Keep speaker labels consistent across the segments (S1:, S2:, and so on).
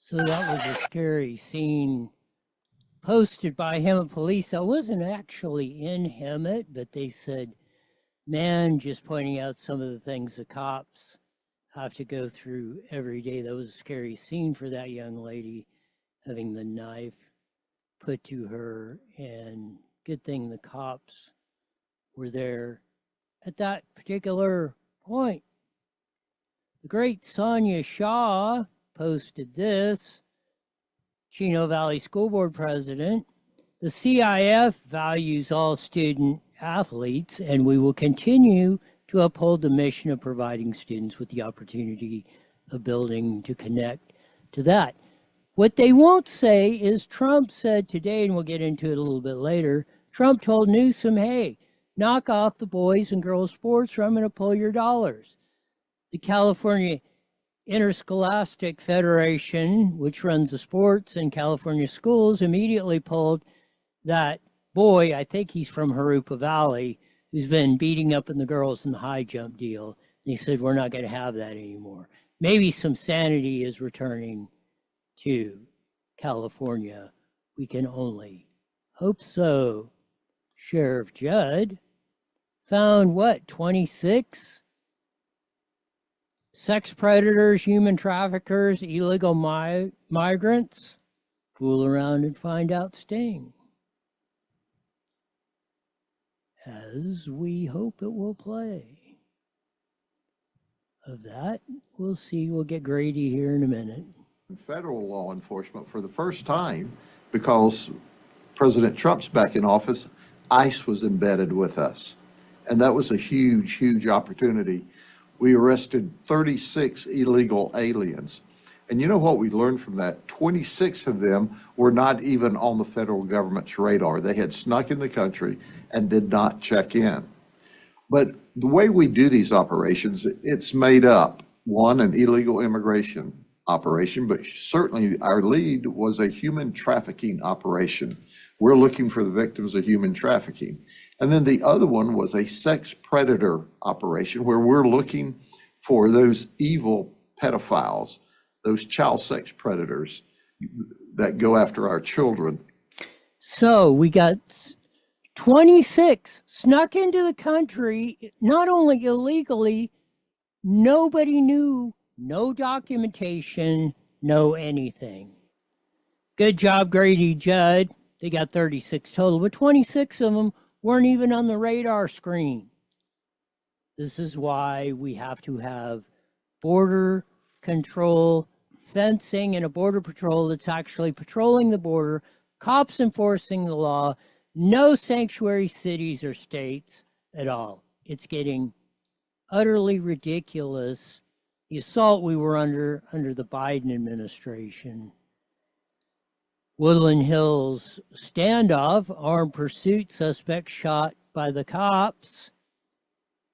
S1: So that was a scary scene posted by Hemet police. I wasn't actually in Hemet, but they said, man, just pointing out some of the things the cops have to go through every day. That was a scary scene for that young lady, having the knife put to her, and good thing the cops were there at that particular point. The great Sonia Shaw posted this. Chino Valley School Board president, the CIF values all student athletes, and we will continue to uphold the mission of providing students with the opportunity of building to connect to that. What they won't say is Trump said today, and we'll get into it a little bit later, Trump told Newsom, hey, knock off the boys and girls sports or I'm going to pull your dollars. The California Interscholastic Federation, which runs the sports in California schools, immediately pulled that boy, I think he's from Harupa Valley, who's been beating up in the girls in the high jump deal. They said, we're not going to have that anymore. Maybe some sanity is returning to California. We can only hope so. Sheriff Judd found what, 26 sex predators, human traffickers, illegal migrants? Fool around and find out sting. As we hope it will play. Of that, we'll see. We'll get Grady here in a minute.
S2: Federal law enforcement for the first time, because President Trump's back in office, ICE was embedded with us. And that was a huge, huge opportunity. We arrested 36 illegal aliens. And you know what we learned from that? 26 of them were not even on the federal government's radar. They had snuck in the country and did not check in. But the way we do these operations, it's made up. One, an illegal immigration operation, but certainly our lead was a human trafficking operation. We're looking for the victims of human trafficking. And then the other one was a sex predator operation where we're looking for those evil pedophiles, those child sex predators that go after our children.
S1: So we got 26 snuck into the country, not only illegally, nobody knew, no documentation, no anything. Good job, Grady Judd. They got 36 total, but 26 of them weren't even on the radar screen. This is why we have to have border control, fencing, and a border patrol that's actually patrolling the border, cops enforcing the law, no sanctuary cities or states at all. It's getting utterly ridiculous. The assault we were under the Biden administration. Woodland Hills standoff, armed pursuit, suspect shot by the cops.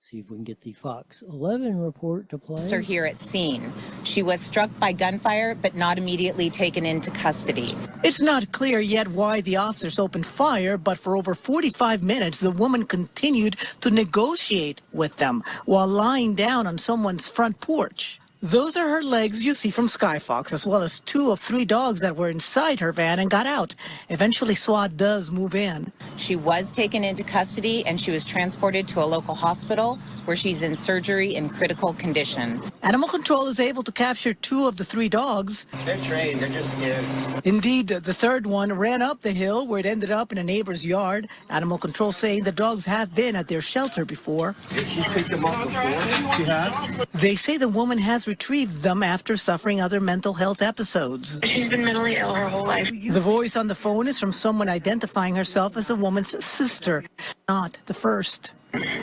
S1: See if we can get the Fox 11 report to play.
S3: Officer here at scene. She was struck by gunfire, but not immediately taken into custody.
S4: It's not clear yet why the officers opened fire, but for over 45 minutes, the woman continued to negotiate with them while lying down on someone's front porch. Those are her legs you see from Skyfox, as well as 2 of 3 dogs that were inside her van and got out. Eventually, SWAT does move in.
S3: She was taken into custody and she was transported to a local hospital where she's in surgery in critical condition.
S4: Animal Control is able to capture 2 of the 3 dogs.
S5: They're trained, they're just scared.
S4: Indeed, the third one ran up the hill where it ended up in a neighbor's yard. Animal Control saying the dogs have been at their shelter before.
S5: Did she pick them up before? She has?
S4: They say the woman has retrieved them after suffering other mental health episodes.
S5: She's been mentally ill her whole life.
S4: The voice on the phone is from someone identifying herself as a woman's sister, not the first.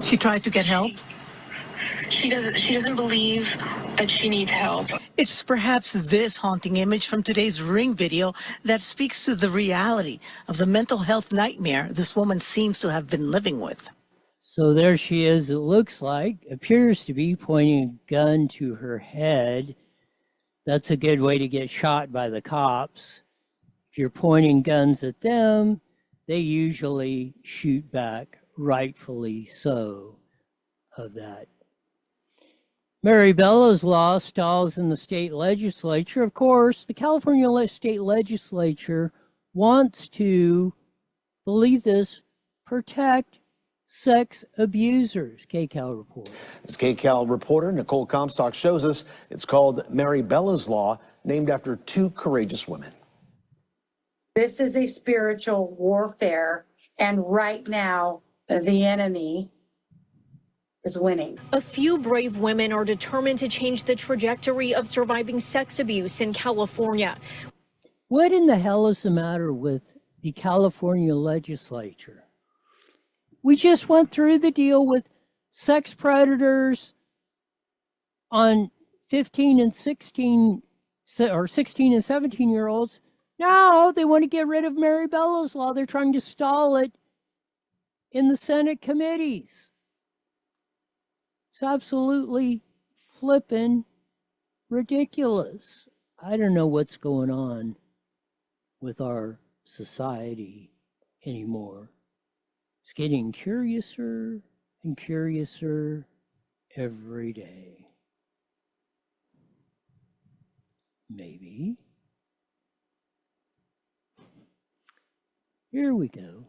S4: She tried to get help.
S5: She doesn't believe that she needs help.
S4: It's perhaps this haunting image from today's Ring video that speaks to the reality of the mental health nightmare this woman seems to have been living with.
S1: So there she is, it looks like, appears to be pointing a gun to her head. That's a good way to get shot by the cops. If you're pointing guns at them, they usually shoot back, rightfully so, of that. Mary Bella's law stalls in the state legislature. Of course, the California state legislature wants to, believe this, protect sex abusers. KCAL report.
S6: As KCAL reporter Nicole Comstock shows us, it's called Mary Bella's Law, named after two courageous women.
S7: This is a spiritual warfare, and right now, the enemy is winning.
S8: A few brave women are determined to change the trajectory of surviving sex abuse in California.
S1: What in the hell is the matter with the California legislature? We just went through the deal with sex predators on 15 and 16 or 16 and 17-year-olds. Now they want to get rid of Mary Bella's law. They're trying to stall it in the Senate committees. It's absolutely flippin' ridiculous. I don't know what's going on with our society anymore. It's getting curiouser and curiouser every day. Maybe. Here we go.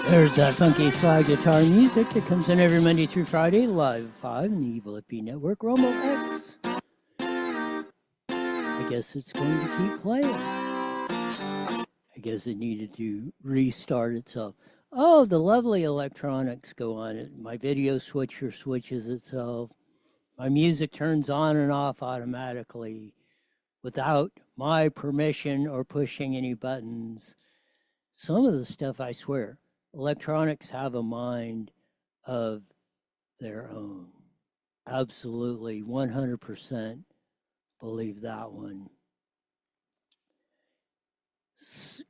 S1: There's that funky slide guitar music that comes in every Monday through Friday, live at 5 in the Evil Hippie Network, Romo X. I guess it's going to keep playing. I guess it needed to restart itself. Oh, the lovely electronics go on it. My video switcher switches itself. My music turns on and off automatically without my permission or pushing any buttons. Some of the stuff, I swear, electronics have a mind of their own. Absolutely, 100% believe that one.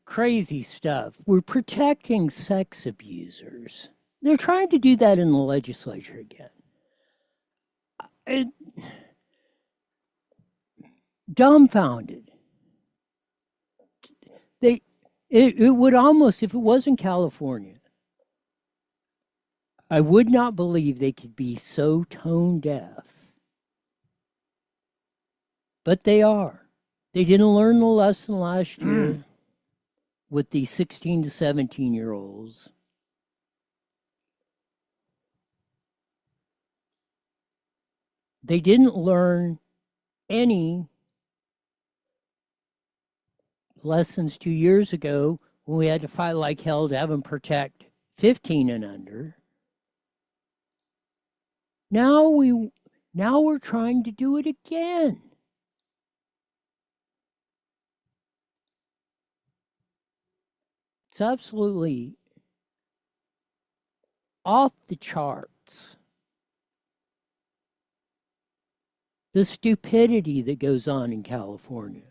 S1: Crazy stuff. We're protecting sex abusers. They're trying to do that in the legislature again. Dumbfounded. It would almost, if it wasn't California, I would not believe they could be so tone deaf. But they are. They didn't learn the lesson last year with the 16 to 17-year-olds. They didn't learn any lessons 2 years ago when we had to fight like hell to have them protect 15 and under. Now we're trying to do it again. It's absolutely off the charts. The stupidity that goes on in California.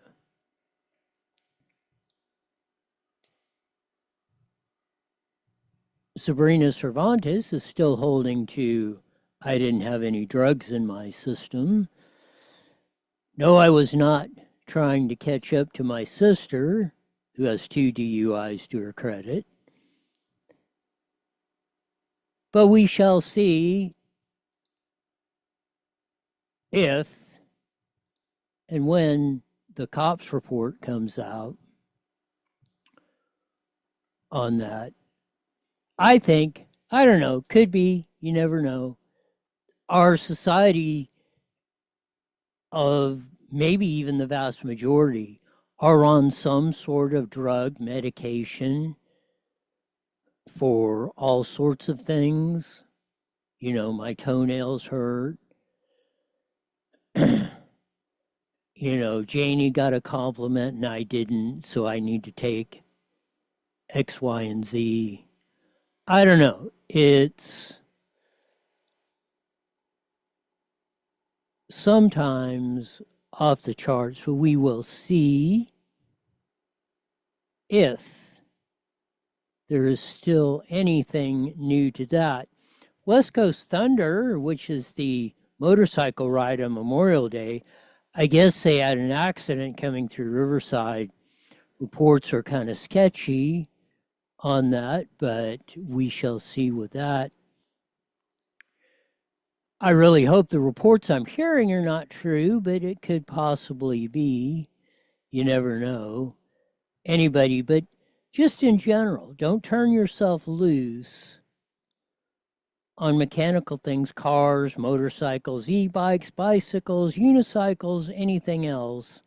S1: Sabrina Cervantes is still holding to, I didn't have any drugs in my system. No, I was not trying to catch up to my sister, who has 2 DUIs to her credit. But we shall see if and when the cops report comes out on that. I think, I don't know, could be, you never know. Our society of maybe even the vast majority are on some sort of drug medication for all sorts of things. You know, my toenails hurt. You know, Janie got a compliment and I didn't, so I need to take X, Y, and Z. I don't know. It's sometimes off the charts, but we will see if there is still anything new to that. West Coast Thunder, which is the motorcycle ride on Memorial Day, I guess they had an accident coming through Riverside. Reports are kind of sketchy on that, but we shall see with that. I really hope the reports I'm hearing are not true, but it could possibly be. You never know. Anybody, but just in general, don't turn yourself loose on mechanical things, cars, motorcycles, e-bikes, bicycles, unicycles, anything else,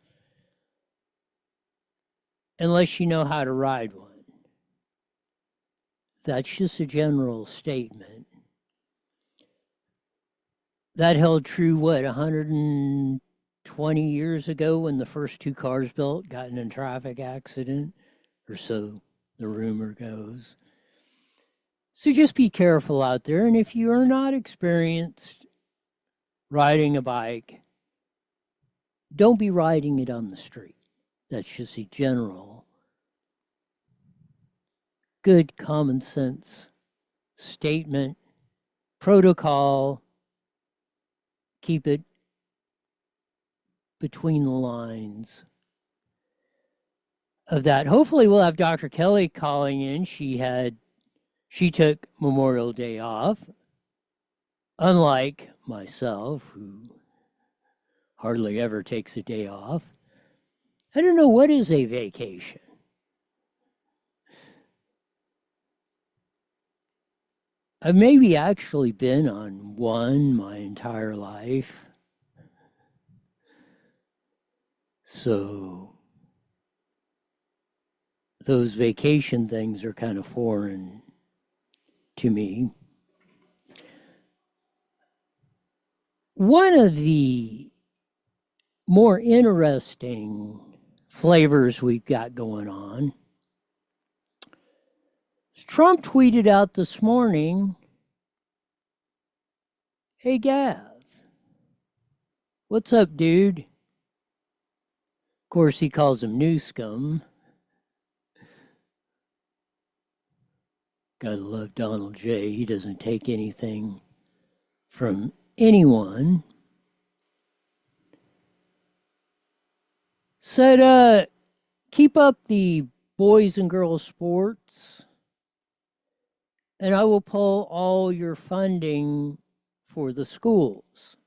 S1: unless you know how to ride one. That's just a general statement. That held true, what, 120 years ago when the first two cars built got in a traffic accident, or so the rumor goes. So just be careful out there. And if you are not experienced riding a bike, don't be riding it on the street. That's just a general, good common sense statement, protocol. Keep it between the lines of that. Hopefully we'll have Dr. Kelly calling in. She took Memorial Day off, unlike myself, who hardly ever takes a day off. I don't know, what is a vacation? I've maybe actually been on one my entire life. So those vacation things are kind of foreign to me. One of the more interesting flavors we've got going on is Trump tweeted out this morning, "Hey Gav, what's up, dude?" Of course, he calls him Newsom. Gotta love Donald J. He doesn't take anything from anyone. Said, keep up the boys and girls sports, and I will pull all your funding for the schools.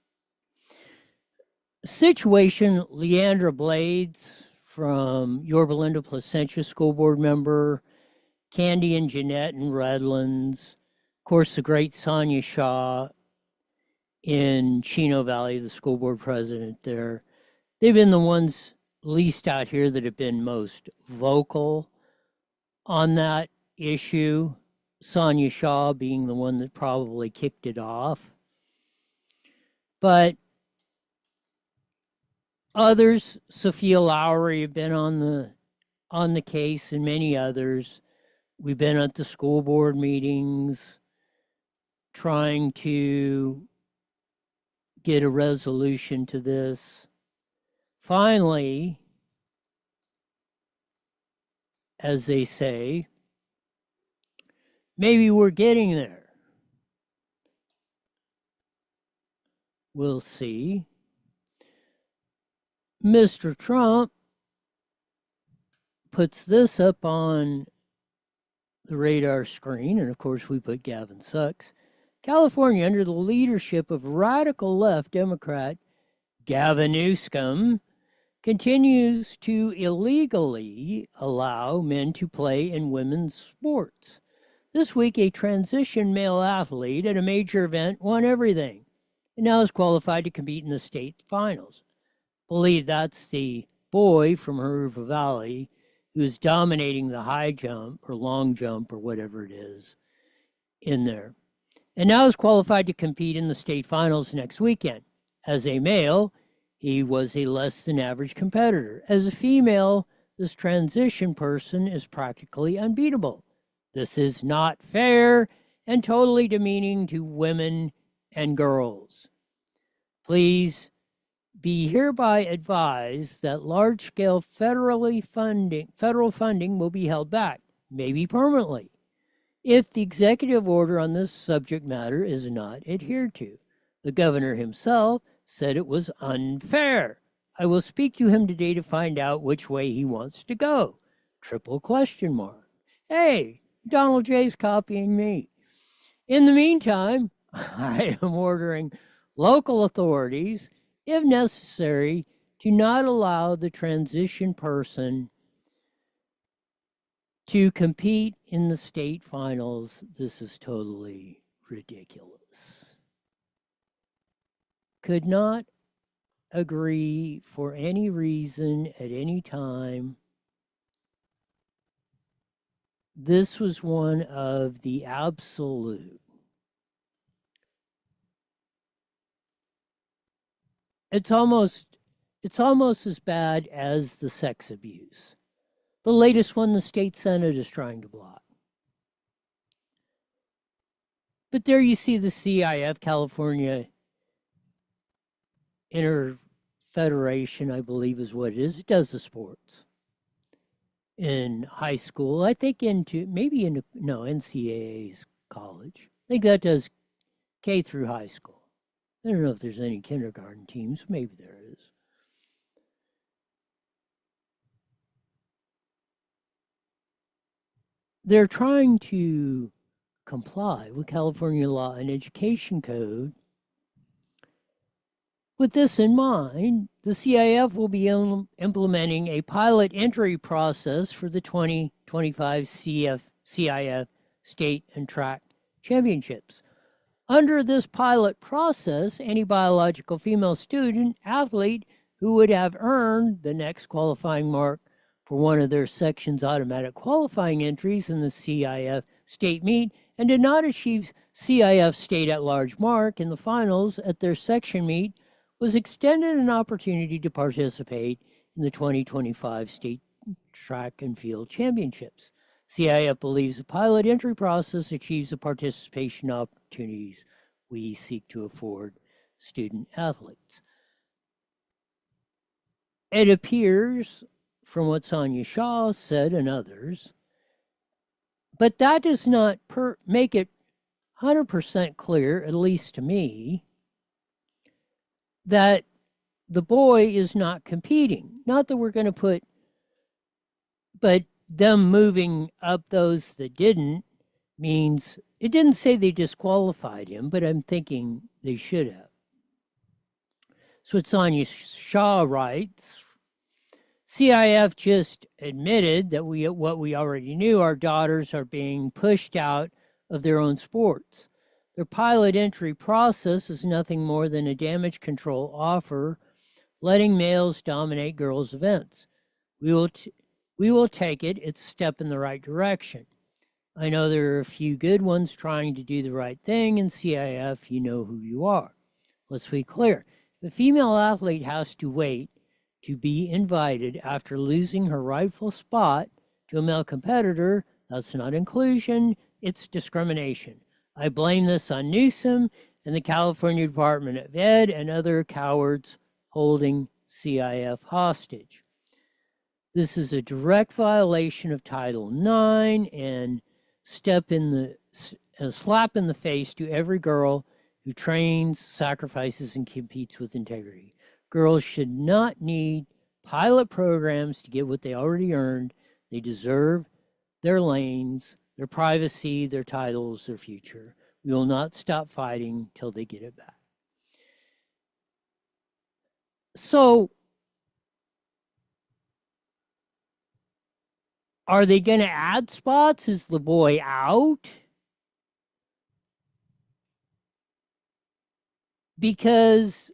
S1: Situation, Leandra Blades from Yorba Linda Placentia school board member, Candy and Jeanette in Redlands, of course, the great Sonia Shaw in Chino Valley, the school board president there. They've been the ones least out here that have been most vocal on that issue. Sonia Shaw being the one that probably kicked it off. But others, Sophia Lowry, have been on the case, and many others. We've been at the school board meetings trying to get a resolution to this. Finally, as they say, maybe we're getting there. We'll see. Mr. Trump puts this up on the radar screen, and of course we put Gavin Sucks. California, under the leadership of radical left Democrat Gavin Newsom, continues to illegally allow men to play in women's sports. This week, a transition male athlete at a major event won everything and now is qualified to compete in the state finals. Believe that's the boy from Harupa Valley who's dominating the high jump or long jump or whatever it is in there. And now is qualified to compete in the state finals next weekend. As a male, he was a less than average competitor. As a female, this transition person is practically unbeatable. This is not fair and totally demeaning to women and girls. Please be hereby advised that large-scale federal funding will be held back, maybe permanently, if the executive order on this subject matter is not adhered to. The governor himself said it was unfair. I will speak to him today to find out which way he wants to go. Triple question mark. Hey, Donald J's copying me. In the meantime, I am ordering local authorities, if necessary, to not allow the transition person to compete in the state finals. This is totally ridiculous. Could not agree for any reason at any time. This was one of the absolute. It's almost as bad as the sex abuse. The latest one the state senate is trying to block. But there you see the CIF, California Interfederation, I believe is what it is. It does the sports in high school. I think NCAA's college. I think that does K through high school. I don't know if there's any kindergarten teams. Maybe there is. They're trying to comply with California law and education code. With this in mind, the CIF will be implementing a pilot entry process for the 2025 CIF State and Track Championships. Under this pilot process, any biological female student athlete who would have earned the next qualifying mark for one of their section's automatic qualifying entries in the CIF state meet and did not achieve CIF state at-large mark in the finals at their section meet was extended an opportunity to participate in the 2025 State Track and Field Championships. CIF believes the pilot entry process achieves the participation opportunities we seek to afford student athletes. It appears, from what Sonia Shaw said and others, but that does not make it 100% clear, at least to me, that the boy is not competing. Not that we're going to put, but them moving up those that didn't means, it didn't say they disqualified him, but I'm thinking they should have. So what Sonia Shaw writes, CIF just admitted that what we already knew, our daughters are being pushed out of their own sports. Their pilot entry process is nothing more than a damage control offer, letting males dominate girls' events. We will take it. It's a step in the right direction. I know there are a few good ones trying to do the right thing, and CIF, you know who you are. Let's be clear. The female athlete has to wait to be invited after losing her rightful spot to a male competitor. That's not inclusion, it's discrimination. I blame this on Newsom and the California Department of Ed and other cowards holding CIF hostage. This is a direct violation of Title IX and a slap in the face to every girl who trains, sacrifices, and competes with integrity. Girls should not need pilot programs to get what they already earned. They deserve their lanes, their privacy, their titles, their future. We will not stop fighting till they get it back. So, are they going to add spots? Is the boy out? because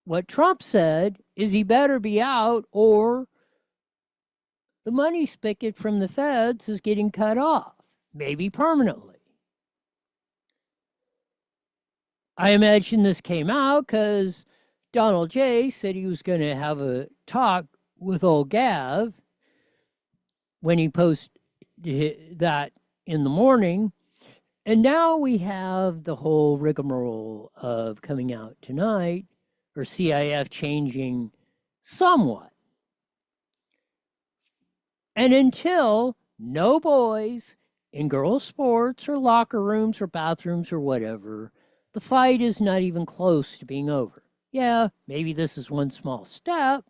S1: what Trump said is he better be out or the money spigot from the feds is getting cut off, maybe permanently. I imagine this came out because Donald J. said he was going to have a talk with old Gav when he posted that in the morning. And now we have the whole rigmarole of coming out tonight, or CIF changing somewhat. And until no boys in girls' sports or locker rooms or bathrooms or whatever, the fight is not even close to being over. Yeah, maybe this is one small step,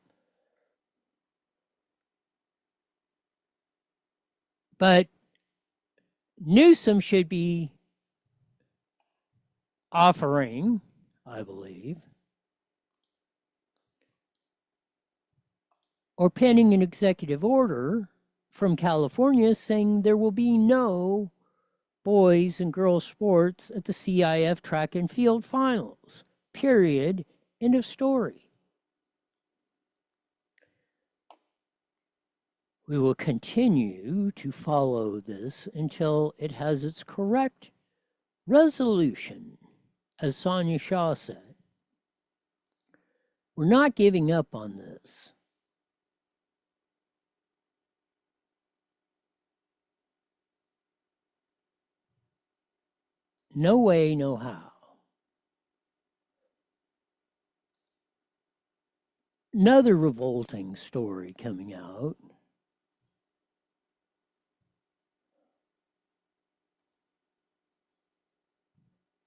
S1: but Newsom should be offering, I believe, or penning an executive order from California saying there will be no boys and girls sports at the CIF track and field finals. Period. End of story. We will continue to follow this until it has its correct resolution, as Sonia Shaw said. We're not giving up on this. No way, no how. Another revolting story coming out.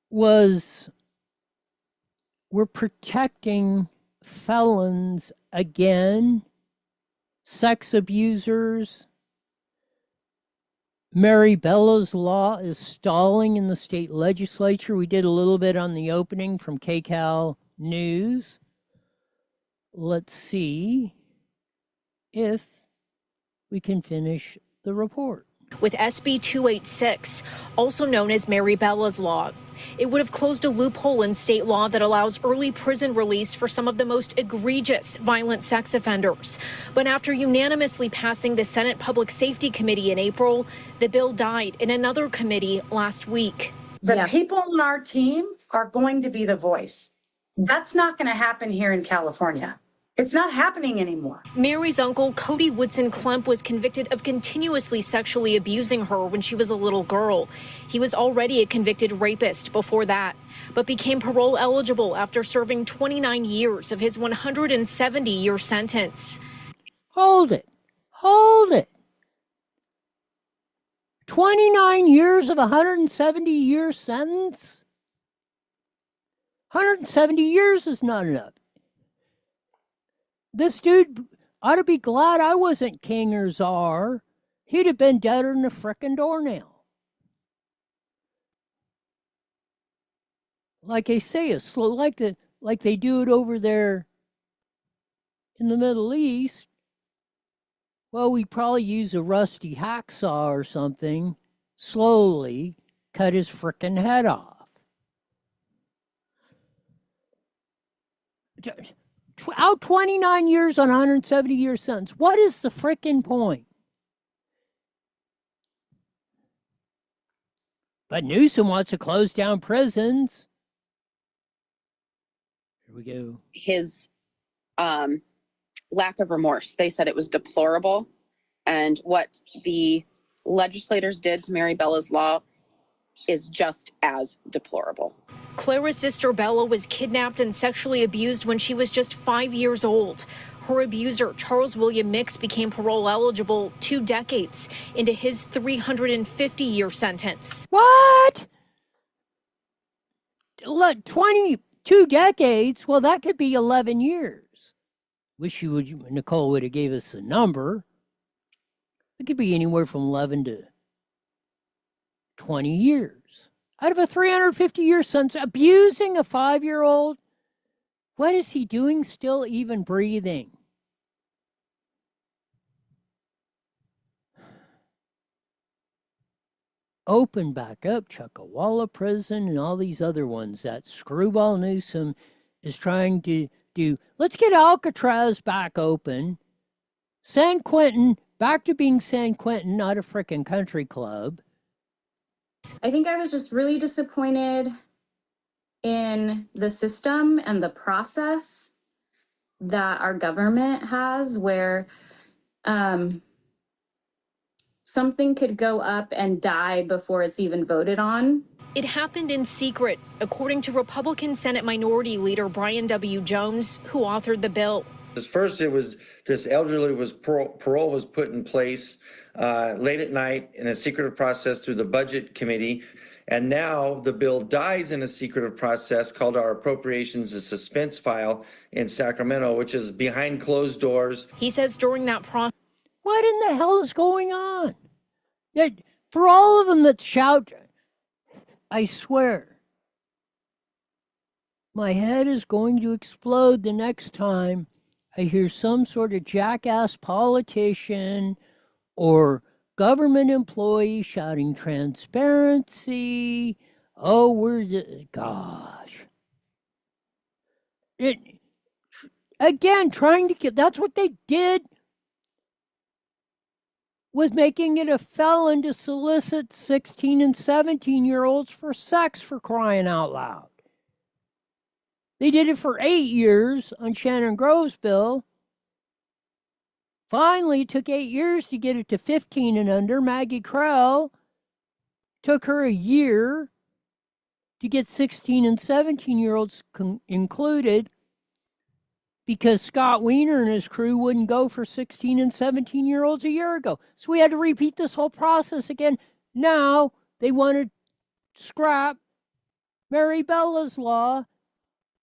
S1: Was we're protecting felons again, sex abusers. Mary Bella's law is stalling in the state legislature. We did a little bit on the opening from KCAL News. Let's see if we can finish the report.
S8: With SB 286, also known as Mary Bella's Law. It would have closed a loophole in state law that allows early prison release for some of the most egregious violent sex offenders. But after unanimously passing the Senate Public Safety Committee in April, the bill died in another committee last week.
S7: The people on our team are going to be the voice. That's not going to happen here in California. It's not happening anymore.
S8: Mary's uncle, Cody Woodson Klemp, was convicted of continuously sexually abusing her when she was a little girl. He was already a convicted rapist before that, but became parole eligible after serving 29 years of his 170-year sentence.
S1: Hold it. Hold it. 29 years of a 170-year sentence? 170 years is not enough. This dude ought to be glad I wasn't king or czar. He'd have been deader than a frickin' doornail. Like they say, it's slow, like they do it over there in the Middle East. Well, we'd probably use a rusty hacksaw or something, slowly cut his frickin' head off. Out 29 years on 170-year sentence. What is the frickin' point? But Newsom wants to close down prisons. Here we go.
S9: His lack of remorse. They said it was deplorable. And what the legislators did to Mary Bella's Law is just as deplorable.
S8: Clara's sister Bella was kidnapped and sexually abused when she was just 5 years old. Her abuser, Charles William Mix, became parole eligible 2 decades into his 350-year sentence.
S1: What? 22 decades? Well, that could be 11 years. Wish Nicole would have gave us a number. It could be anywhere from 11 to 20 years. Out of a 350-year sentence, abusing a 5-year-old? What is he doing still even breathing? open back up Chuckawalla Prison and all these other ones that screwball Newsom is trying to do. Let's get Alcatraz back open. San Quentin back to being San Quentin, not a frickin' country club.
S10: I think I was just really disappointed in the system and the process that our government has, where something could go up and die before it's even voted on.
S8: It happened in secret, according to Republican Senate Minority Leader Brian W. Jones, who authored the bill.
S11: First, it was this elderly parole was put in place late at night in a secretive process through the Budget Committee. And now the bill dies in a secretive process called our Appropriations and Suspense file in Sacramento, which is behind closed doors.
S8: He says during that process,
S1: what in the hell is going on? For all of them that shout, I swear, my head is going to explode the next time I hear some sort of jackass politician or government employee shouting transparency. Oh, gosh. Again, trying to get, that's what they did with making it a felon to solicit 16 and 17-year-olds for sex, for crying out loud. They did it for 8 years on Shannon Grove's bill. Finally, it took 8 years to get it to 15 and under. Maggie Krell took her a year to get 16 and 17-year-olds included because Scott Wiener and his crew wouldn't go for 16 and 17-year-olds a year ago. So we had to repeat this whole process again. Now they want to scrap Mary Bella's law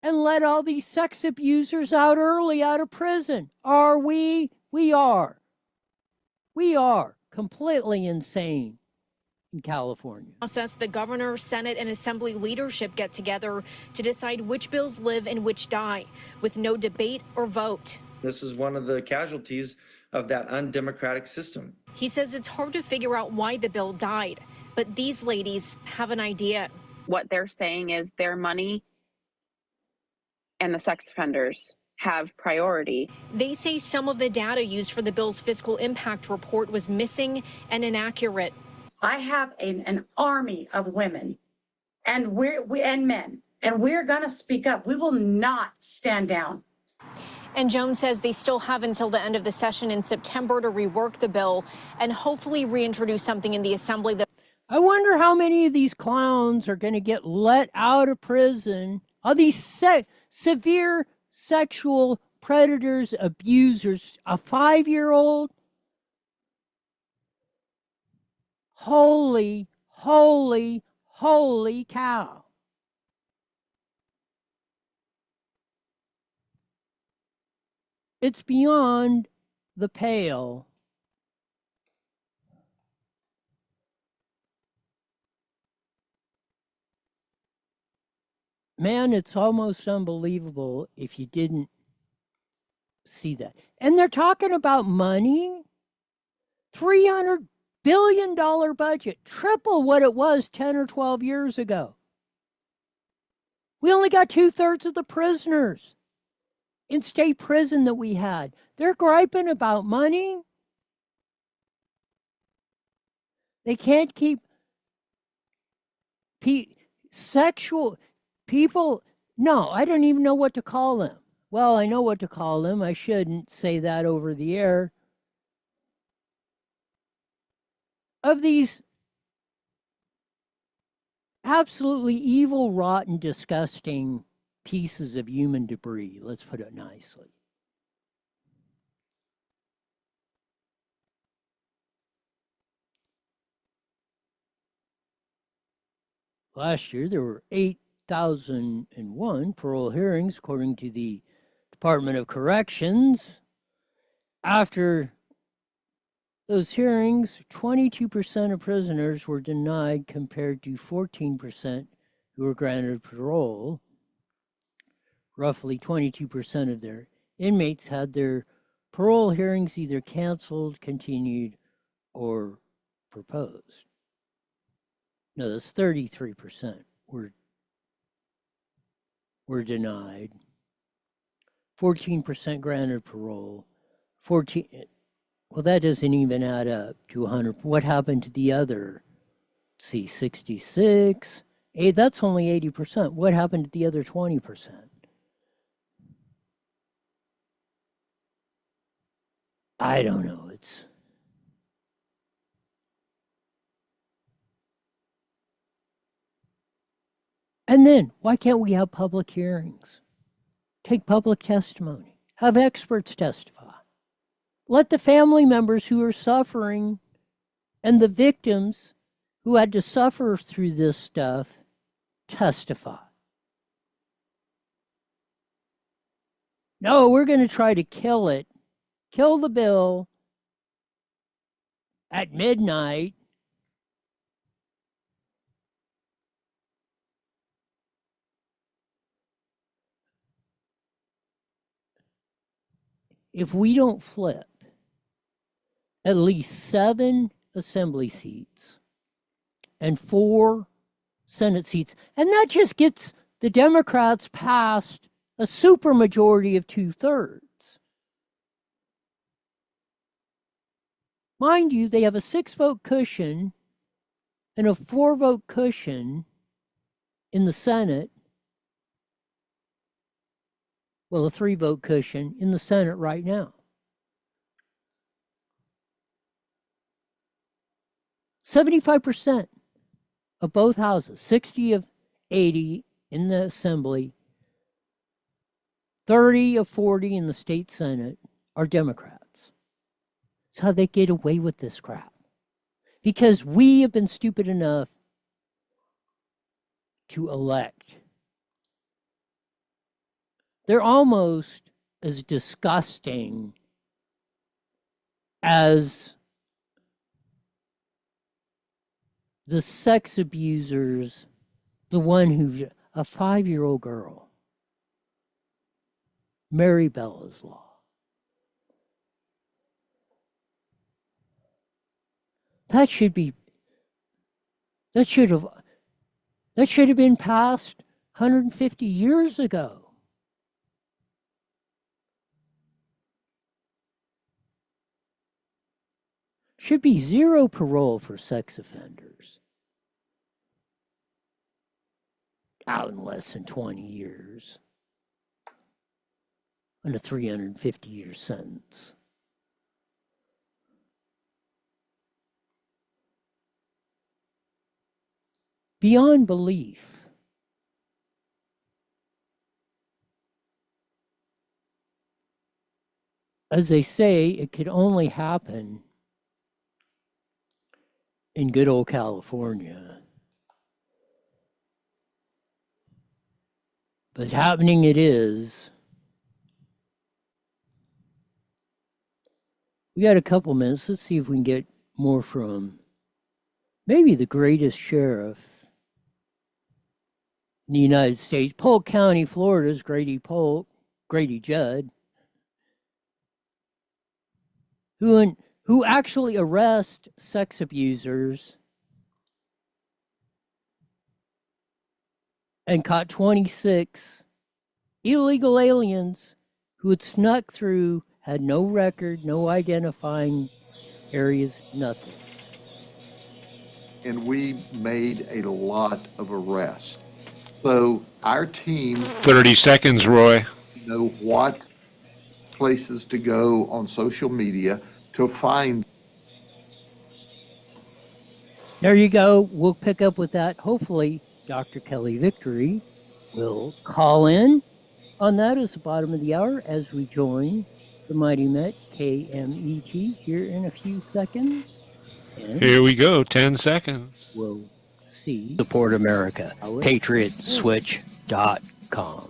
S1: and let all these sex abusers out early out of prison. Are we? We are. We are completely insane in California.
S8: The governor, Senate, and Assembly leadership get together to decide which bills live and which die, with no debate or vote.
S11: This is one of the casualties of that undemocratic system.
S8: He says it's hard to figure out why the bill died, but these ladies have an idea.
S9: What they're saying is their money and the sex offenders have priority.
S8: They say some of the data used for the bill's fiscal impact report was missing and inaccurate.
S7: I have an army of women and men, and we're going to speak up. We will not stand down.
S8: And Jones says they still have until the end of the session in September to rework the bill and hopefully reintroduce something in the assembly that.
S1: I wonder how many of these clowns are going to get let out of prison. All these severe sexual predators, abusers, a 5-year-old. Holy, holy, holy cow. It's beyond the pale. Man, it's almost unbelievable if you didn't see that. And they're talking about money. $300 billion budget, triple what it was 10 or 12 years ago. We only got 2/3 of the prisoners in state prison that we had. They're griping about money. They can't keep sexual people. No, I don't even know what to call them. Well, I know what to call them. I shouldn't say that over the air. Of these absolutely evil, rotten, disgusting pieces of human debris, let's put it nicely. Last year, there were 8,001 parole hearings, according to the Department of Corrections. After those hearings, 22% of prisoners were denied compared to 14% who were granted parole. Roughly 22% of their inmates had their parole hearings either canceled, continued, or proposed. No, that's 33% were denied. 14% granted parole. 14. Well, that doesn't even add up to 100. What happened to the other? Let's see, 66. That's only 80%. What happened to the other 20%? I don't know. And then, why can't we have public hearings? Take public testimony. Have experts testify. Let the family members who are suffering and the victims who had to suffer through this stuff testify. No, we're going to try to kill it. Kill the bill at midnight. If we don't flip at least 7 assembly seats and 4 Senate seats, and that just gets the Democrats past a supermajority of 2/3. Mind you, they have a 6-vote cushion and a 4-vote cushion in the Senate. Well, a 3-vote cushion in the Senate right now. 75% of both houses, 60 of 80 in the Assembly, 30 of 40 in the state Senate are Democrats. That's how they get away with this crap. Because we have been stupid enough to elect. They're almost as disgusting as the sex abusers, the one who, a 5-year-old girl, Mary Bella's Law. That should have been passed 150 years ago. Should be 0 parole for sex offenders. Out in less than 20 years. And a 350-year sentence. Beyond belief. As they say, it could only happen in good old California. But happening it is. We got a couple minutes. Let's see if we can get more from maybe the greatest sheriff in the United States. Polk County, Florida's Grady Polk, Grady Judd, who actually arrest sex abusers and caught 26 illegal aliens who had snuck through, had no record, no identifying areas, nothing.
S2: And we made a lot of arrests. So our team
S12: 30 seconds, Roy.
S2: know what places to go on social media to find.
S1: There you go. We'll pick up with that. Hopefully, Dr. Kelly Victory will call in on that as the bottom of the hour as we join the Mighty Met KMET here in a few seconds. And
S12: Here we go, 10 seconds.
S1: we'll see. Support America. PatriotSwitch.com.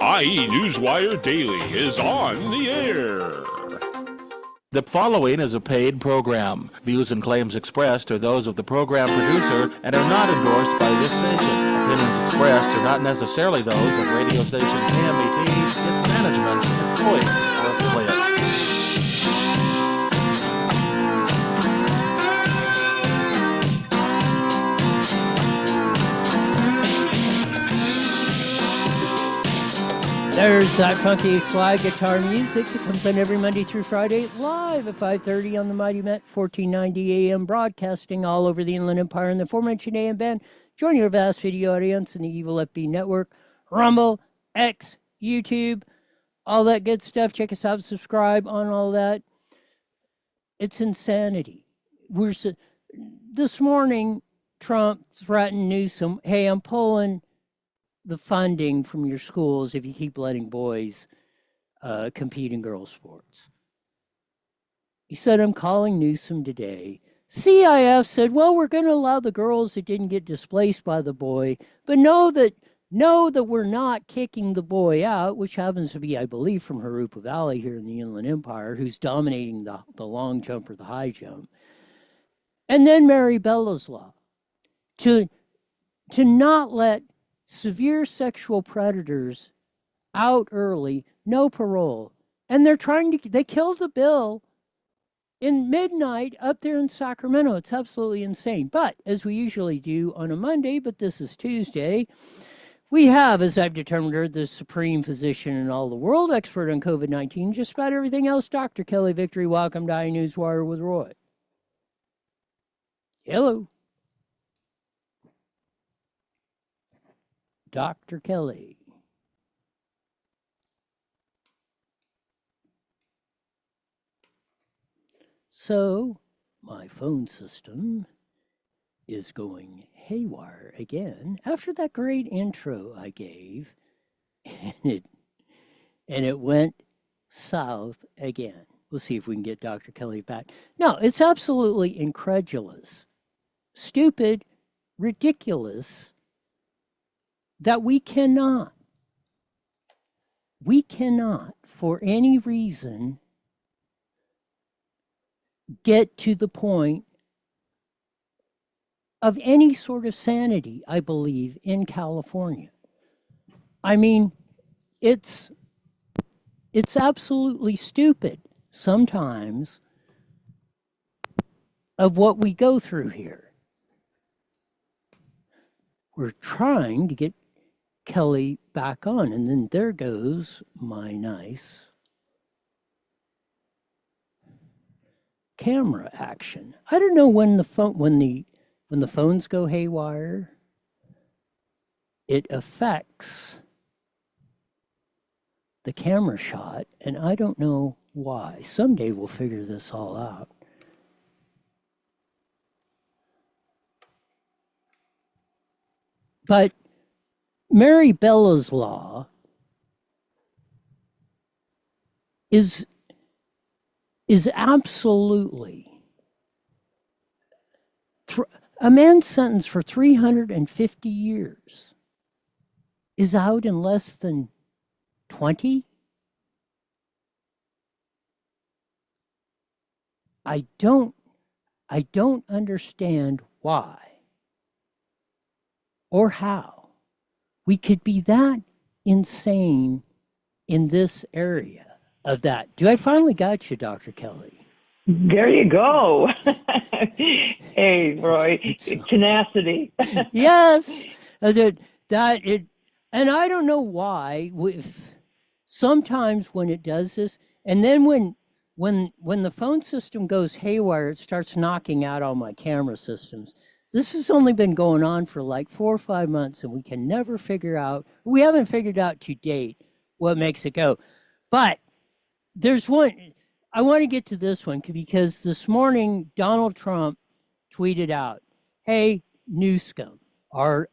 S13: IE Newswire Daily is on the air.
S14: The following is a paid program. Views and claims expressed are those of the program producer and are not endorsed by this station. Opinions expressed are not necessarily those of radio station KMET, its management, employees, or affiliates.
S1: There's that funky slide guitar music that comes on every Monday through Friday live at 5:30 on the Mighty Met 1490 AM, broadcasting all over the Inland Empire and the aforementioned AM band. Join your vast video audience in the Evil FB network, Rumble, X, YouTube, all that good stuff. Check us out, subscribe on all that. It's insanity. This morning, Trump threatened Newsom, hey, I'm pulling the funding from your schools if you keep letting boys compete in girls' sports. He said, I'm calling Newsom today. CIF said, well, we're going to allow the girls that didn't get displaced by the boy, but know that we're not kicking the boy out, which happens to be, I believe, from Harupa Valley here in the Inland Empire, who's dominating the long jump or the high jump. And then Mary Bella's law to not let severe sexual predators out early, no parole. And they killed the bill in midnight up there in Sacramento. It's absolutely insane. But as we usually do on a Monday, but this is Tuesday, we have, as I've determined her, the supreme physician in all the world, expert on COVID-19, just about everything else, Dr. Kelly Victory. Welcome to iNewsWire with Roy. Hello. Dr. Kelly. So, my phone system is going haywire again after that great intro I gave, and it went south again. We'll see if we can get Dr. Kelly back. No, it's absolutely incredulous, stupid, ridiculous that we cannot, for any reason, get to the point of any sort of sanity, I believe, in California. I mean, it's absolutely stupid sometimes of what we go through here. We're trying to get Kelly back on, and then there goes my nice camera action. I don't know when the phones go haywire, it affects the camera shot, and I don't know why. Someday we'll figure this all out. But Mary Bella's law is absolutely a man sentenced for 350 years is out in less than 20. I don't understand why or how we could be that insane in this area of that. Do I finally got you, Dr. Kelly?
S15: There you go. Hey, Roy, tenacity.
S1: Yes, and I don't know why. Sometimes when it does this, and then when the phone system goes haywire, it starts knocking out all my camera systems. This has only been going on for like 4 or 5 months, and we haven't figured out to date what makes it go. But there's one, I want to get to this one because this morning Donald Trump tweeted out, hey, Newsom, our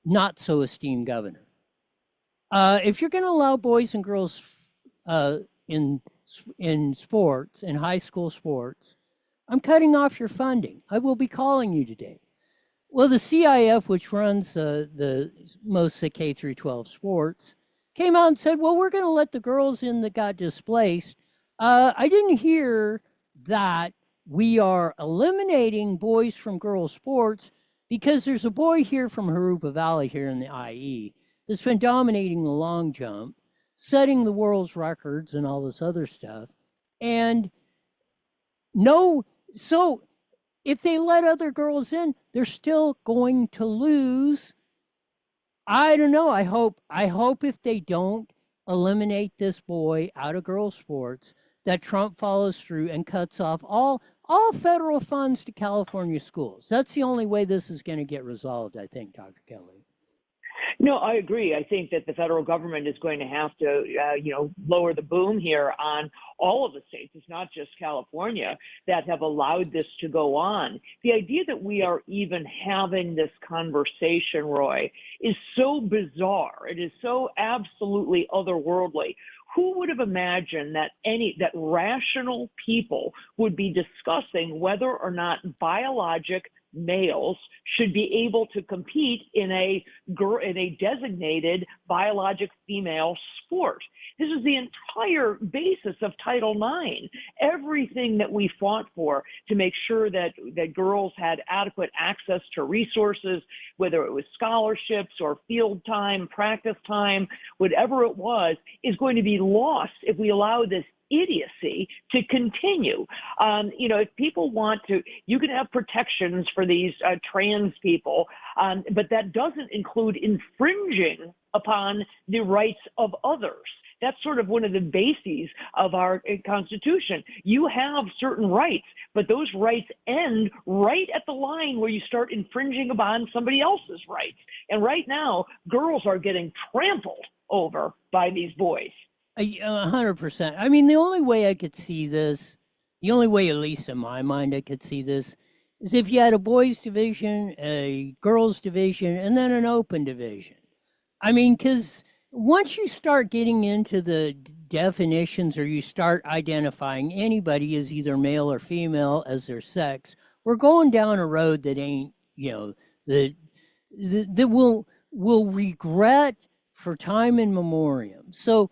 S1: not so esteemed governor, if you're going to allow boys and girls in sports, in high school sports, I'm cutting off your funding. I will be calling you today. Well, the CIF, which runs the most of K through 12 sports, came out and said, well, we're going to let the girls in that got displaced. I didn't hear that we are eliminating boys from girls' sports because there's a boy here from Harupa Valley here in the IE that's been dominating the long jump, setting the world's records and all this other stuff. And so if they let other girls in, they're still going to lose. I don't know. I hope if they don't, eliminate this boy out of girls' sports, that Trump follows through and cuts off all federal funds to California schools. That's the only way this is going to get resolved, I think, Dr. Kelly.
S15: No, I agree. I think that the federal government is going to have to, lower the boom here on all of the states. It's not just California that have allowed this to go on. The idea that we are even having this conversation, Roy, is so bizarre. It is so absolutely otherworldly. Who would have imagined that rational people would be discussing whether or not biologic males should be able to compete in a designated biologic female sport? This is the entire basis of Title IX. Everything that we fought for to make sure that girls had adequate access to resources, whether it was scholarships or field time, practice time, whatever it was, is going to be lost if we allow this idiocy to continue. If people want to, you can have protections for these trans people, but that doesn't include infringing upon the rights of others. That's sort of one of the bases of our Constitution. You have certain rights, but those rights end right at the line where you start infringing upon somebody else's rights. And right now, girls are getting trampled over by these boys.
S1: 100%. I mean, the only way I could see this, the only way, at least in my mind, I could see this, is if you had a boys' division, a girls' division, and then an open division. I mean, because once you start getting into the definitions or you start identifying anybody as either male or female as their sex, we're going down a road that ain't, that will regret for time in memoriam. So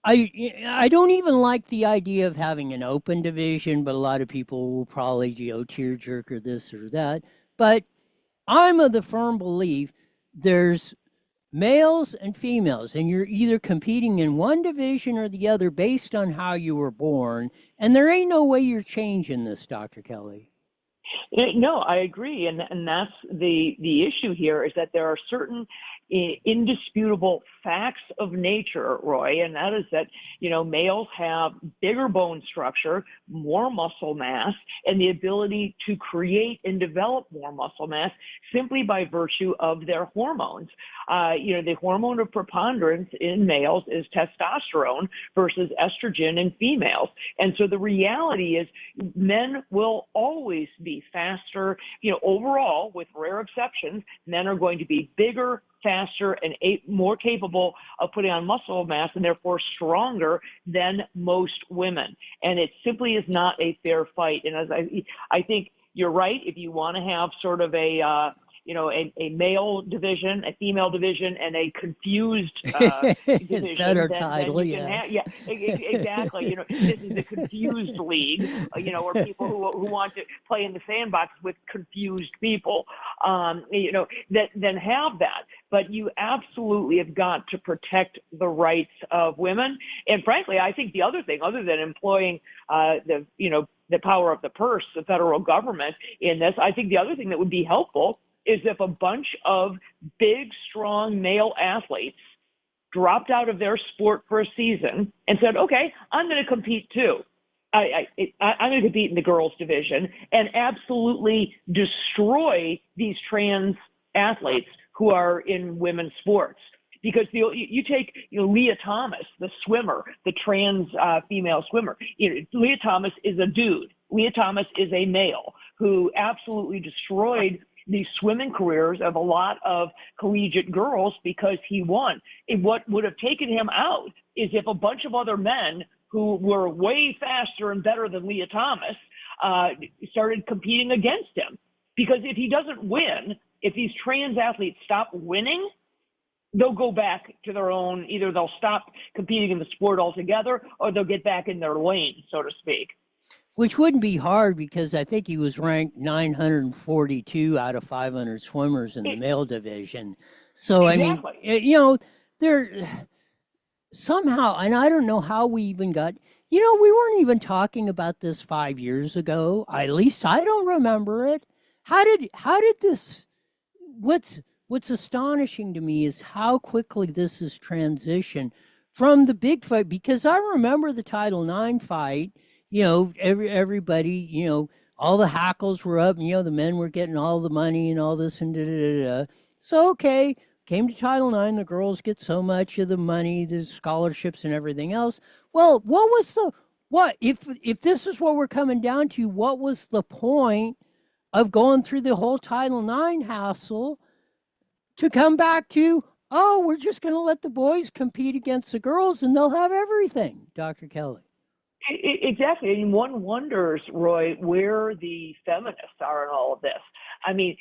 S1: I don't even like the idea of having an open division, but a lot of people will probably tearjerk or this or that. But I'm of the firm belief there's males and females, and you're either competing in one division or the other based on how you were born, and there ain't no way you're changing this, Dr. Kelly.
S15: No, I agree, and that's the issue here, is that there are certain indisputable facts of nature, Roy, and that is that, males have bigger bone structure, more muscle mass, and the ability to create and develop more muscle mass simply by virtue of their hormones. The hormone of preponderance in males is testosterone versus estrogen in females. And so the reality is men will always be faster. Overall, with rare exceptions, men are going to be bigger, faster, and more capable of putting on muscle mass, and therefore stronger than most women. And it simply is not a fair fight. And as I think you're right, if you want to have sort of a male division, a female division, and a confused division.
S1: Better title,
S15: yes. Exactly. This is the confused league, or people who want to play in the sandbox with confused people, then have that. But you absolutely have got to protect the rights of women. And frankly, I think the other thing, other than employing the power of the purse, the federal government in this, I think the other thing that would be helpful is if a bunch of big, strong male athletes dropped out of their sport for a season and said, okay, I'm going to compete too. I'm going to compete in the girls division and absolutely destroy these trans athletes who are in women's sports. Because you take Leah Thomas, the swimmer, the trans female swimmer. Leah Thomas is a dude. Leah Thomas is a male who absolutely destroyed the swimming careers of a lot of collegiate girls because he won. And what would have taken him out is if a bunch of other men who were way faster and better than Leah Thomas started competing against him. Because if he doesn't win, if these trans athletes stop winning, they'll go back to their own, either they'll stop competing in the sport altogether or they'll get back in their lane, so to speak.
S1: Which wouldn't be hard because I think he was ranked 942 out of 500 swimmers in the male division. So,
S15: exactly.
S1: I mean, there somehow, and I don't know how we even got, we weren't even talking about this 5 years ago. At least I don't remember it. How did this, what's astonishing to me is how quickly this has transitioned from the big fight, because I remember the Title IX fight. Everybody, all the hackles were up, and the men were getting all the money and all this and da da da da. So okay, came to Title IX, the girls get so much of the money, the scholarships and everything else. Well, what if this is what we're coming down to? What was the point of going through the whole Title IX hassle to come back to, oh, we're just going to let the boys compete against the girls and they'll have everything, Dr. Kelly?
S15: Exactly. And one wonders, Roy, where the feminists are in all of this. I mean,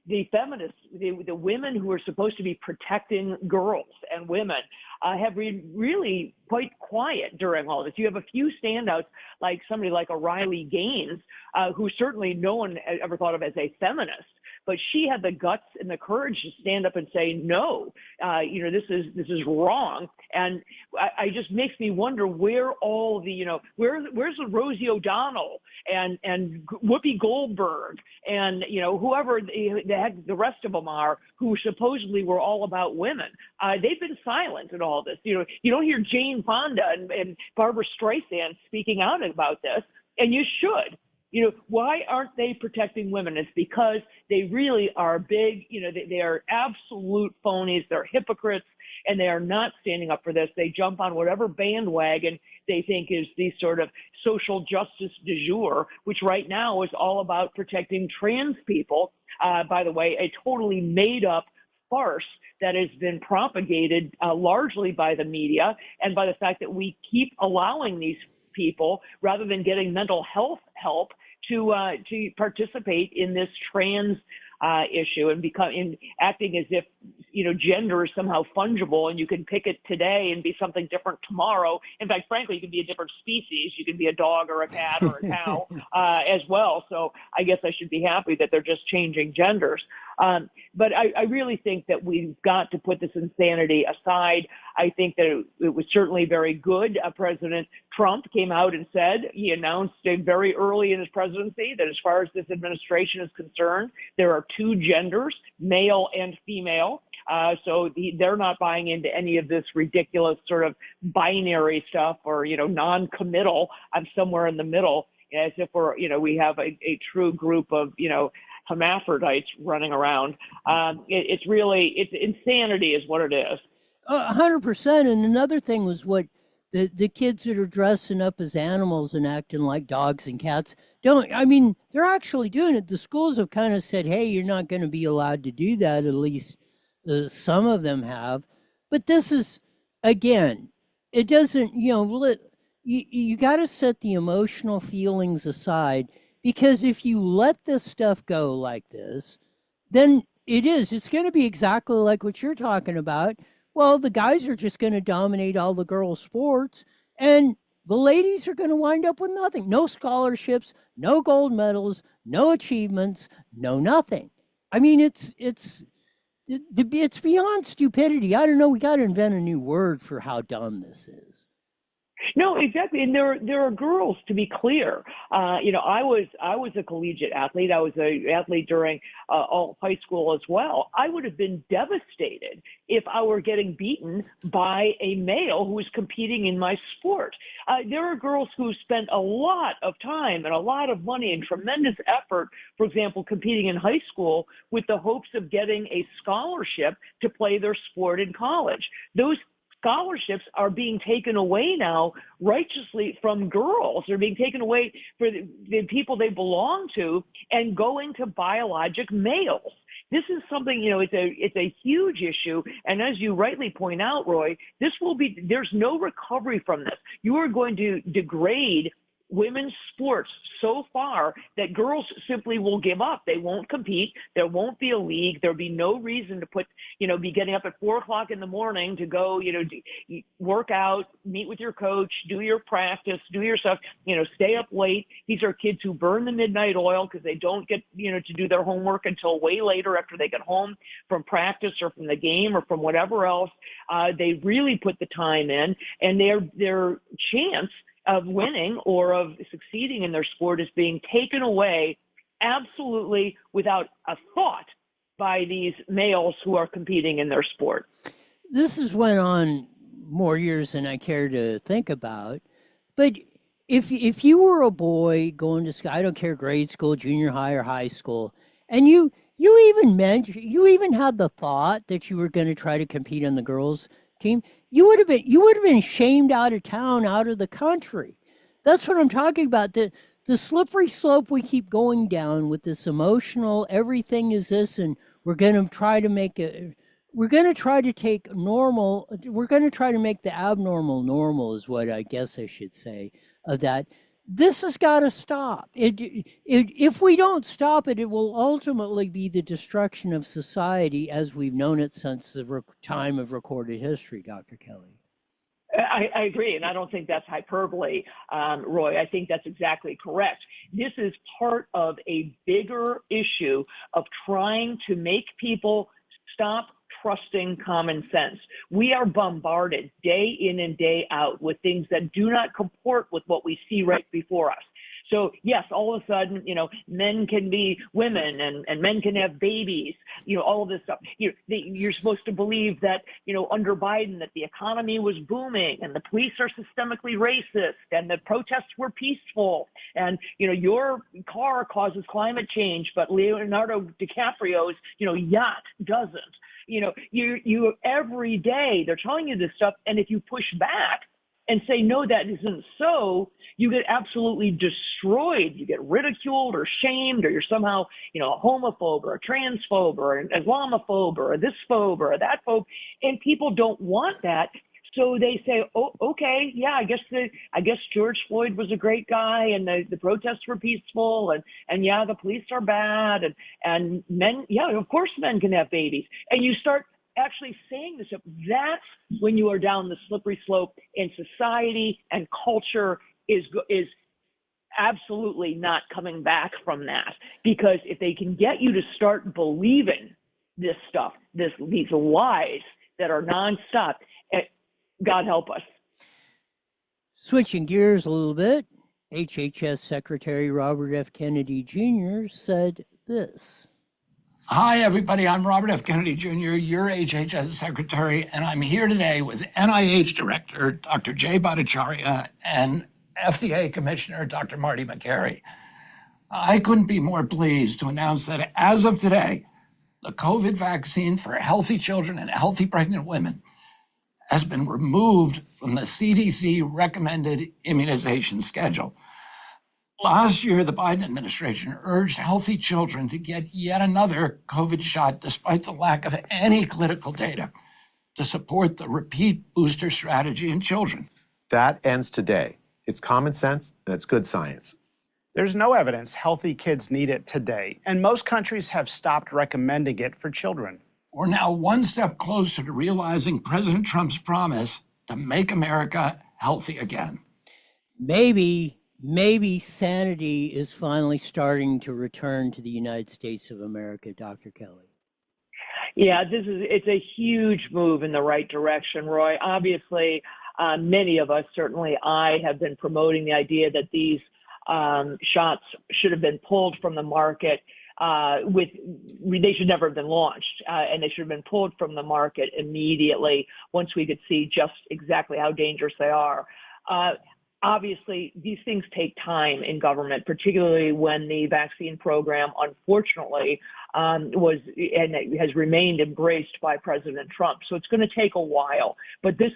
S15: the feminists, the women who are supposed to be protecting girls and women, have been really quite quiet during all this. You have a few standouts, like somebody like a Riley Gaines, who certainly no one ever thought of as a feminist, but she had the guts and the courage to stand up and say, no, this is wrong. And I just makes me wonder where all the, where's the Rosie O'Donnell and Whoopi Goldberg and, whoever the rest of them are, who supposedly were all about women. They've been silent in all this. You don't hear Jane Fonda and Barbara Streisand speaking out about this, and you should. Why aren't they protecting women? It's because they really are big, they are absolute phonies. They're hypocrites, and they are not standing up for this. They jump on whatever bandwagon they think is the sort of social justice du jour, which right now is all about protecting trans people. By the way, a totally made up farce that has been propagated largely by the media and by the fact that we keep allowing these people, rather than getting mental health help, to participate in this trans issue and acting as if gender is somehow fungible and you can pick it today and be something different tomorrow. In fact, frankly, you can be a different species. You can be a dog or a cat or a cow as well. So I guess I should be happy that they're just changing genders. But I really think that we've got to put this insanity aside. I think that it was certainly very good. President Trump came out and said, he announced very early in his presidency that as far as this administration is concerned, there are two genders, male and female. So they're not buying into any of this ridiculous sort of binary stuff or, non-committal. I'm somewhere in the middle, as if we have a true group of, hermaphrodites running around. It's insanity is what it is.
S1: 100%. And another thing was what the kids that are dressing up as animals and acting like dogs and cats they're actually doing it. The schools have kind of said, hey, you're not going to be allowed to do that. At least some of them have. But this is, again, it doesn't, you got to set the emotional feelings aside, because if you let this stuff go like this, then it's going to be exactly like what you're talking about. Well, the guys are just going to dominate all the girls' sports, and the ladies are going to wind up with nothing. No scholarships, no gold medals, no achievements, no nothing. I mean, it's beyond stupidity. I don't know. We got to invent a new word for how dumb this is.
S15: No, exactly. And there are girls, to be clear. I was a collegiate athlete. I was an athlete during all high school as well. I would have been devastated if I were getting beaten by a male who was competing in my sport. There are girls who spent a lot of time and a lot of money and tremendous effort, for example, competing in high school with the hopes of getting a scholarship to play their sport in college. Those scholarships are being taken away now righteously from girls. They're being taken away for the people they belong to and going to biologic males. This is something, it's a huge issue. And as you rightly point out, Roy, there's no recovery from this. You are going to degrade women's sports so far that girls simply will give up. They won't compete. There won't be a league. There'll be no reason to be getting up at 4:00 in the morning to go, work out, meet with your coach, do your practice, do your stuff, stay up late. These are kids who burn the midnight oil because they don't get, to do their homework until way later after they get home from practice or from the game or from whatever else. They really put the time in, and their chance of winning or of succeeding in their sport is being taken away absolutely without a thought by these males who are competing in their sport.
S1: This has went on more years than I care to think about. But if you were a boy going to school, I don't care, grade school, junior high, or high school, and you even had the thought that you were going to try to compete on the girls' team, you would have been shamed out of town, out of the country. That's what I'm talking about. The slippery slope we keep going down with this emotional, everything is this, and we're going to try to make it. We're going to try to take normal. We're going to try to make the abnormal normal, is what I guess I should say of that. This has got to stop. If we don't stop it, it will ultimately be the destruction of society as we've known it since the time of recorded history, Dr. Kelly.
S15: I agree, and I don't think that's hyperbole, Roy. I think that's exactly correct. This is part of a bigger issue of trying to make people stop trusting common sense. We are bombarded day in and day out with things that do not comport with what we see right before us. So yes, all of a sudden, men can be women and men can have babies, all of this stuff. You're supposed to believe that, under Biden, that the economy was booming and the police are systemically racist and the protests were peaceful. And, your car causes climate change, but Leonardo DiCaprio's, yacht doesn't. You every day they're telling you this stuff. And if you push back and say, no, that isn't so, you get absolutely destroyed. You get ridiculed or shamed, or you're somehow, a homophobe or a transphobe or an Islamophobe or a this phobe or a that phobe. And people don't want that. So they say, oh, okay, yeah, I guess George Floyd was a great guy and the protests were peaceful and yeah, the police are bad and men, yeah, of course men can have babies. And you start actually saying this stuff. That's when you are down the slippery slope, and society and culture is absolutely not coming back from that. Because if they can get you to start believing this stuff, these lies that are nonstop, God help us.
S1: Switching gears a little bit, HHS Secretary Robert F. Kennedy Jr. said this.
S16: Hi, everybody. I'm Robert F. Kennedy Jr., your HHS Secretary, and I'm here today with NIH Director Dr. Jay Bhattacharya and FDA Commissioner Dr. Marty Makary. I couldn't be more pleased to announce that as of today, the COVID vaccine for healthy children and healthy pregnant women has been removed from the CDC recommended immunization schedule. Last year, the Biden administration urged healthy children to get yet another COVID shot despite the lack of any clinical data to support the repeat booster strategy in children.
S17: That ends today. It's common sense and it's good science.
S18: There's no evidence healthy kids need it today, and most countries have stopped recommending it for children.
S16: We're now one step closer to realizing President Trump's promise to make America healthy again.
S1: Maybe sanity is finally starting to return to the United States of America, Dr. Kelly.
S15: Yeah, it's a huge move in the right direction, Roy. Obviously, many of us, certainly I, have been promoting the idea that these shots should have been pulled from the market. They should never have been launched, and they should have been pulled from the market immediately once we could see just exactly how dangerous they are. Obviously, these things take time in government, particularly when the vaccine program, unfortunately, was and has remained embraced by President Trump. So it's going to take a while, but this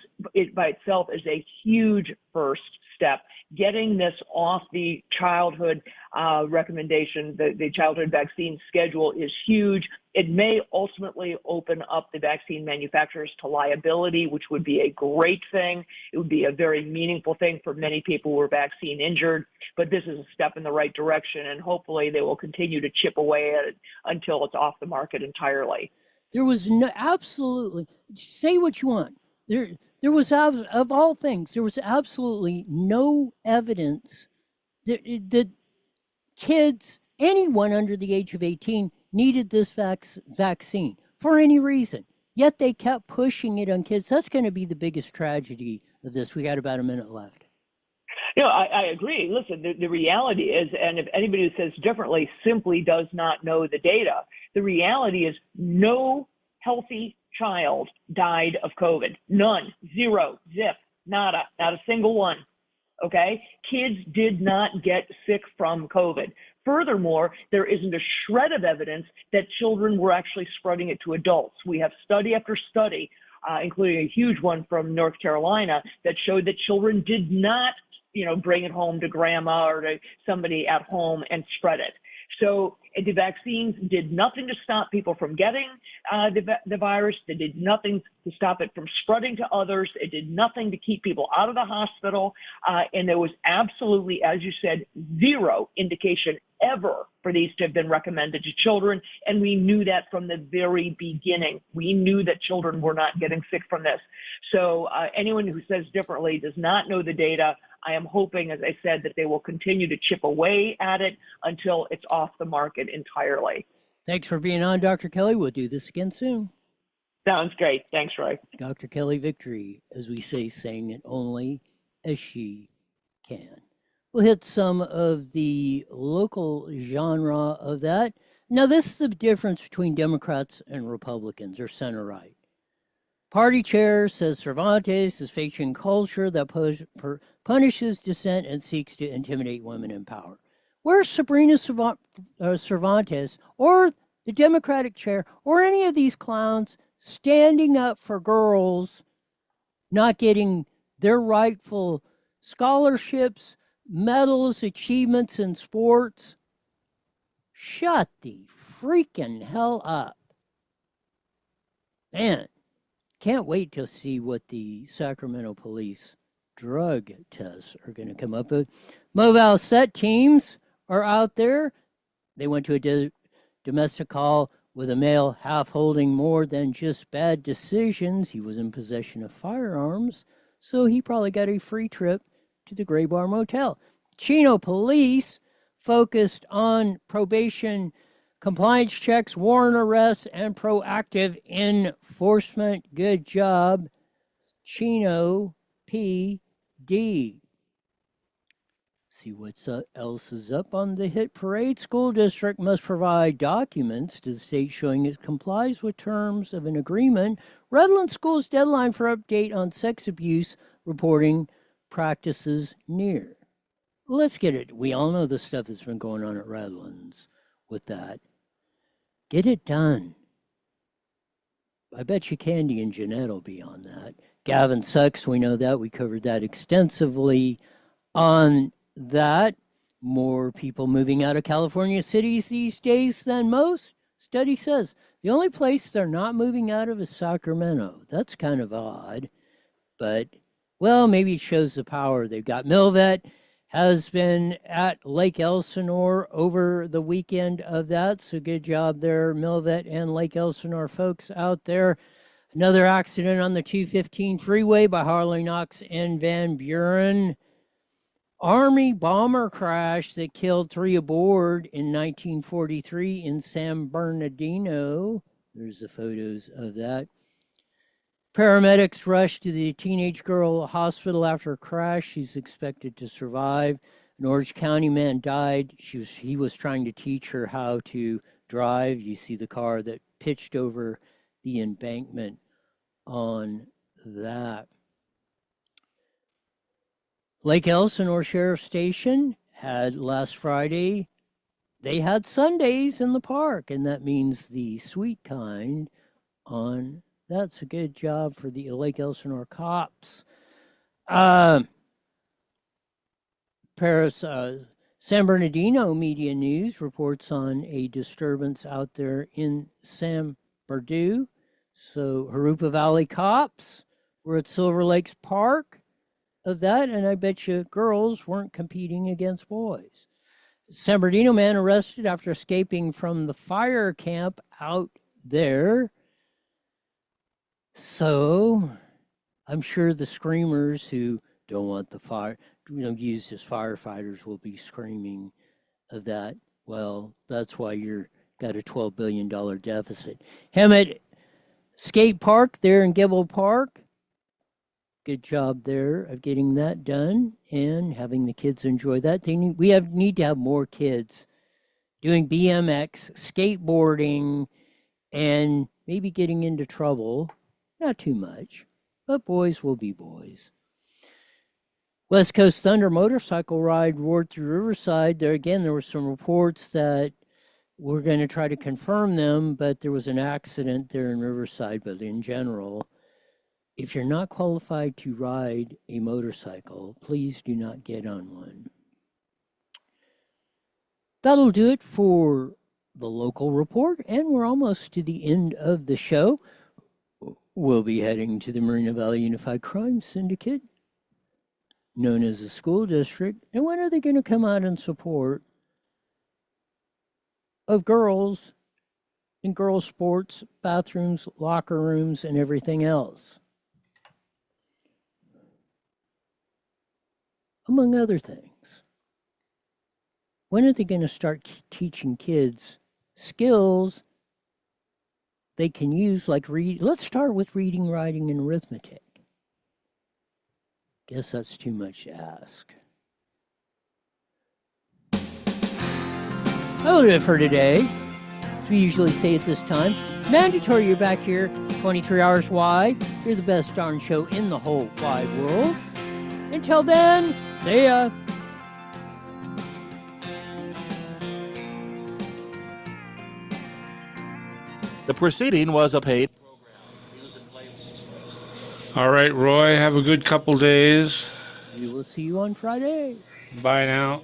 S15: by itself is a huge first step. Getting this off the childhood recommendation, the childhood vaccine schedule is huge. It may ultimately open up the vaccine manufacturers to liability, which would be a great thing. It would be a very meaningful thing for many people who are vaccine injured. But this is a step in the right direction, and hopefully they will continue to chip away at it until it's off the market entirely.
S1: There was absolutely, say what you want. There was, of all things, there was absolutely no evidence that kids, anyone under the age of 18, needed this vaccine for any reason. Yet they kept pushing it on kids. That's going to be the biggest tragedy of this. We got about a minute left.
S15: I agree. Listen, the reality is, and if anybody who says differently simply does not know the data, the reality is no healthy child died of COVID. None, zero, zip, nada, not a single one. Okay? Kids did not get sick from COVID. Furthermore, there isn't a shred of evidence that children were actually spreading it to adults. We have study after study, including a huge one from North Carolina, that showed that children did not, bring it home to grandma or to somebody at home and spread it. So the vaccines did nothing to stop people from getting the virus. They did nothing to stop it from spreading to others. It did nothing to keep people out of the hospital. And there was absolutely, as you said, zero indication ever for these to have been recommended to children. And we knew that from the very beginning. We knew that children were not getting sick from this. So anyone who says differently does not know the data. I am hoping, as I said, that they will continue to chip away at it until it's off the market entirely.
S1: Thanks for being on, Dr. Kelly. We'll do this again soon.
S15: Sounds great. Thanks, Roy.
S1: Dr. Kelly Victory, as we say, saying it only as she can. We'll hit some of the local genre of that. Now, this is the difference between Democrats and Republicans, or center-right. Party chair says Cervantes is facing culture that punishes dissent and seeks to intimidate women in power. Where's Sabrina Cervantes or the Democratic chair or any of these clowns standing up for girls not getting their rightful scholarships, medals, achievements in sports? Shut the freaking hell up. Man, can't wait to see what the Sacramento police drug tests are going to come up with. Mobile set teams are out there. They went to a domestic call with a male half holding more than just bad decisions. He was in possession of firearms, so he probably got a free trip to the Gray Bar Motel. Chino police focused on probation, compliance checks, warrant arrests, and proactive enforcement. Good job, Chino PD. See what else is up on the hit parade. School district must provide documents to the state showing it complies with terms of an agreement. Redland School's deadline for update on sex abuse reporting practices near. Let's get it. We all know the stuff that's been going on at Redlands with that. Get it done. I bet you Candy and Jeanette will be on that. Gavin sucks. We know that. We covered that extensively on that. More people moving out of California cities these days than most. Study says the only place they're not moving out of is Sacramento. That's kind of odd. But, well, maybe it shows the power. They've got Milvet has been at Lake Elsinore over the weekend of that. So good job there, Milvet and Lake Elsinore folks out there. Another accident on the 215 freeway by Harley Knox and Van Buren. Army bomber crash that killed 3 aboard in 1943 in San Bernardino. There's the photos of that. Paramedics rushed to the teenage girl hospital after a crash. She's expected to survive. An Orange County man died. He was trying to teach her how to drive. You see the car that pitched over the embankment on that. Lake Elsinore Sheriff Station had last Friday, they had Sundays in the park, and that means the sweet kind on. That's a good job for the Lake Elsinore cops. San Bernardino Media News reports on a disturbance out there in San Bernardino. So Harupa Valley cops were at Silver Lakes Park of that, and I bet you girls weren't competing against boys. San Bernardino man arrested after escaping from the fire camp out there. So I'm sure the screamers who don't want the fire, used as firefighters will be screaming of that. Well, that's why you're got a $12 billion deficit. Hemet Skate Park there in Gibble Park. Good job there of getting that done and having the kids enjoy that. We need to have more kids doing BMX, skateboarding, and maybe getting into trouble. Not too much, but boys will be boys. West Coast Thunder motorcycle ride roared through Riverside. There were some reports that we're going to try to confirm them, but there was an accident there in Riverside. But in general, if you're not qualified to ride a motorcycle, please do not get on one. That'll do it for the local report, and we're almost to the end of the show. We'll be heading to the Moreno Valley Unified Crime Syndicate, known as the school district. And when are they going to come out in support of girls in girls' sports, bathrooms, locker rooms, and everything else? Among other things. When are they going to start teaching kids skills they can use, like read? Let's start with reading, writing, and arithmetic. Guess that's too much to ask. That'll do it for today. As we usually say at this time, mandatory you're back here 23 hours wide. You're the best darn show in the whole wide world. Until then, see ya.
S14: The proceeding was a paid
S12: All right, Roy, have a good couple days.
S1: We will see you on Friday.
S12: Bye now.